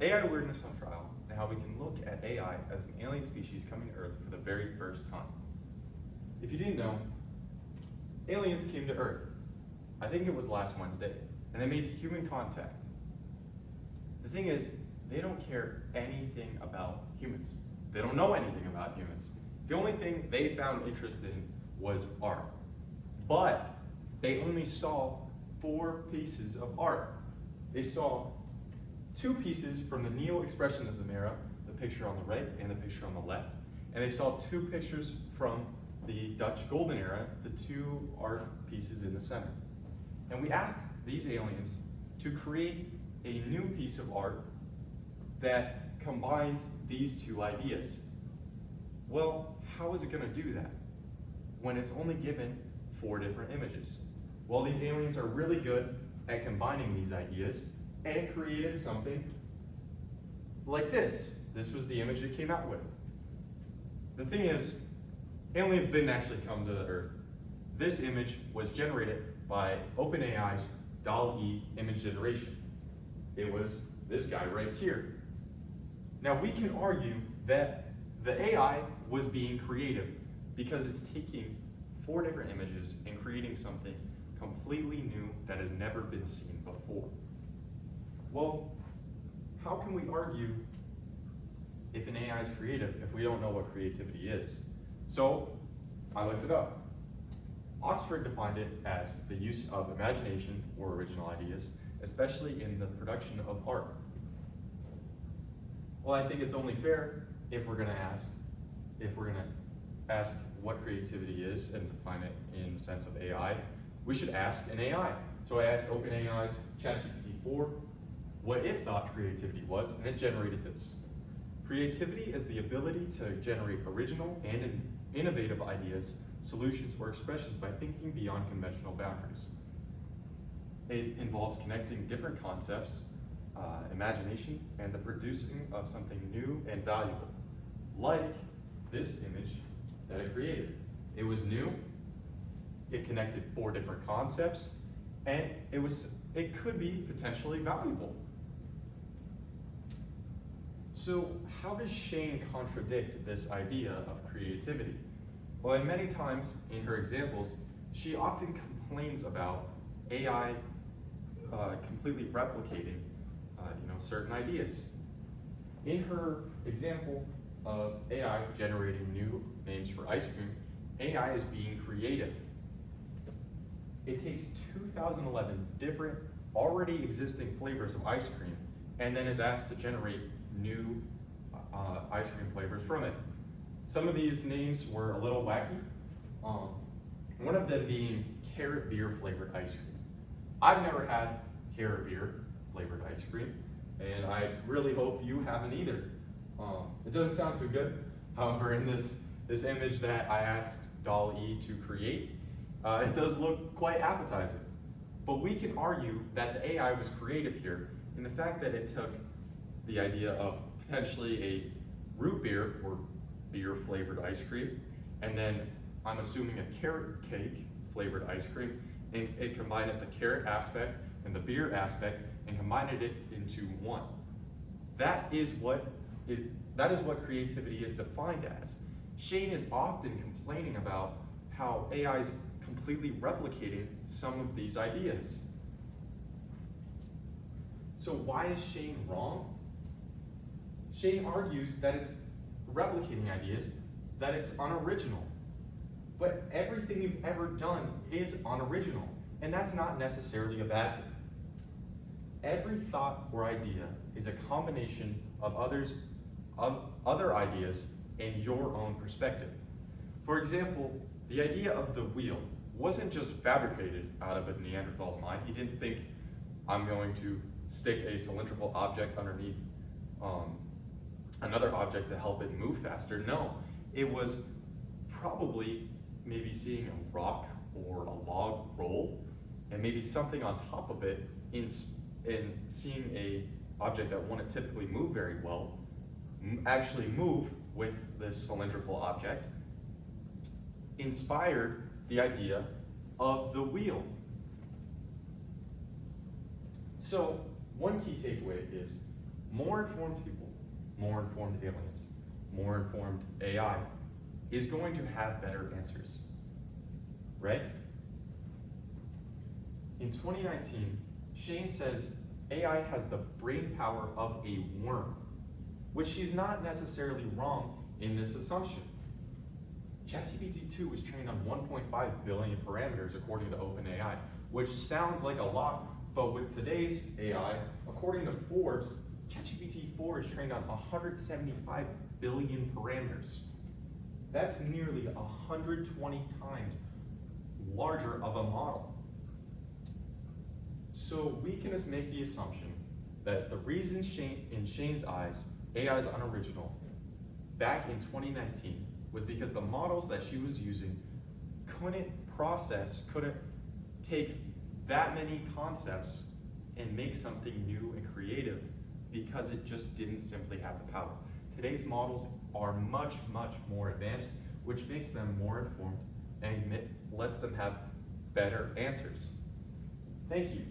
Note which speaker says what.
Speaker 1: AI weirdness on trial, and how we can look at AI as an alien species coming to Earth for the very first time. If you didn't know, aliens came to Earth. I think it was last Wednesday, and they made human contact. The thing is, they don't care anything about humans. They don't know anything about humans. The only thing they found interest in was art. But they only saw 4 pieces of art. They saw 2 pieces from the Neo-Expressionism era, the picture on the right and the picture on the left, and they saw 2 pictures from the Dutch Golden Era, the 2 art pieces in the center. And we asked these aliens to create a new piece of art that combines these 2 ideas. Well, how is it going to do that when it's only given 4 different images? Well, these aliens are really good at combining these ideas, and it created something like this. This was the image it came out with. The thing is, aliens didn't actually come to the Earth. This image was generated by OpenAI's DALL-E image generation. It was this guy right here. Now we can argue that the AI was being creative because it's taking 4 different images and creating something completely new that has never been seen before. Well, how can we argue if an AI is creative if we don't know what creativity is? So I looked it up. Oxford defined it as the use of imagination or original ideas, especially in the production of art. Well, I think it's only fair if we're going to ask what creativity is and define it in the sense of AI, we should ask an AI. So I asked OpenAI's ChatGPT-4 what it thought creativity was, and it generated this. Creativity is the ability to generate original and innovative ideas, solutions, or expressions by thinking beyond conventional boundaries. It involves connecting different concepts, imagination, and the producing of something new and valuable, like this image that it created. It was new, it connected 4 different concepts, and it could be potentially valuable. So how does Shane contradict this idea of creativity? Well, and many times in her examples, she often complains about AI completely replicating certain ideas. In her example of AI generating new names for ice cream, AI is being creative. It takes 2011 different already existing flavors of ice cream and then is asked to generate new ice cream flavors from it. Some of these names were a little wacky, one of them being carrot beer flavored ice cream. I've never had carrot beer flavored ice cream, and I really hope you haven't either. It doesn't sound too good. However, in this image that I asked DALL-E to create, it does look quite appetizing. But we can argue that the AI was creative here in the fact that it took the idea of potentially a root beer or beer flavored ice cream, and then I'm assuming a carrot cake flavored ice cream, and it combined the carrot aspect and the beer aspect and combined it into one. That is what creativity is defined as. Shane is often complaining about how AI is completely replicating some of these ideas. So why is Shane wrong? Shane argues that it's replicating ideas, that it's unoriginal. But everything you've ever done is unoriginal, and that's not necessarily a bad thing. Every thought or idea is a combination of other ideas and your own perspective. For example, the idea of the wheel wasn't just fabricated out of a Neanderthal's mind. He didn't think, I'm going to stick a cylindrical object underneath another object to help it move faster. No, it was probably maybe seeing a rock or a log roll and maybe something on top of it in seeing a object that wouldn't typically move very well actually move with this cylindrical object, inspired the idea of the wheel. So one key takeaway is More informed people, more informed aliens, more informed AI is going to have better answers, right? In 2019, Shane says AI has the brain power of a worm, which she's not necessarily wrong in this assumption. ChatGPT-2 was trained on 1.5 billion parameters according to OpenAI, which sounds like a lot, but with today's AI, according to Forbes, ChatGPT-4 is trained on 175 billion parameters. That's nearly 120 times larger of a model. So we can just make the assumption that the reason in Shane's eyes, AI is unoriginal back in 2019 was because the models that she was using couldn't take that many concepts and make something new and creative because it just didn't simply have the power. Today's models are much, much more advanced, which makes them more informed and lets them have better answers. Thank you.